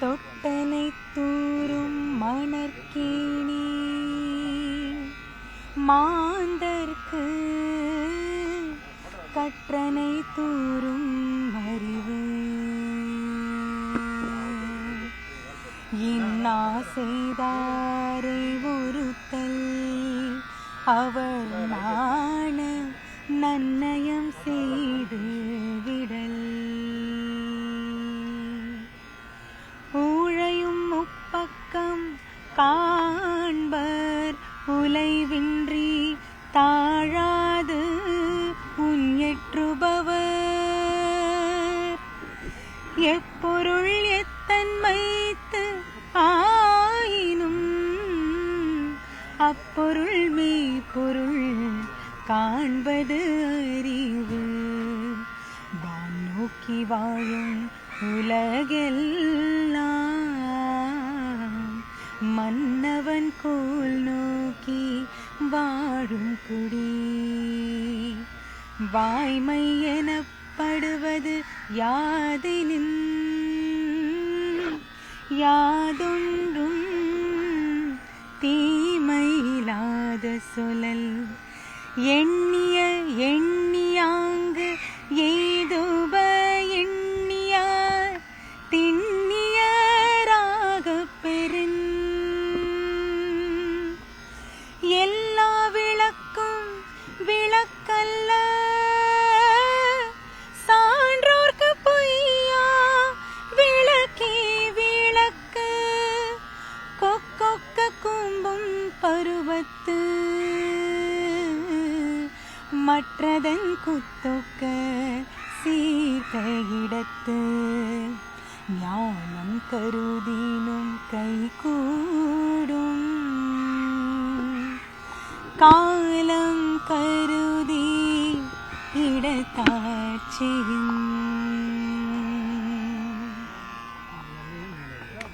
தொட்டனை தூரும் மணற்கேணி மாந்தர்க்கு கற்றனை தூரும் அறிவு இன்னா செய்தாரை ஒருத்தல் அவர் நாண நன்னயம் செய்து விடல் ஊழையும் முப்பக்கம் காண்பர் உலைவின்றி தாழாது உஞற்றுபவர் எப்பொருள் எத்தன்மைத்து ஆயினும் அப்பொருள் மெய்ப்பொருள் காண்பது அறிவு வான் நோக்கி வாழும் உலகெல்லாம் மன்னவன் கோல் நோக்கி வாழும் குடி வாய்மை எனப்படுவது யாதெனின் யாதொன்றும் தீமையில்லாத சொல்லல் எண்ணிய எண்ணியாங்கு எய்துப எண்ணியார் திண்ணியராகப் பெறின் எல்லா விளக்கும் விளக்கல்ல சான்றோர்க்கு பொய்யா விளக்கே விளக்கு கொக்கொக்க கூம்பும் பருவத்து மற்றதன் குத்தொக்க சீர்க்க இடத்து ஞானம் கருதினும் கைகூடும் காலம் கருதி இடத்தாட்சியின்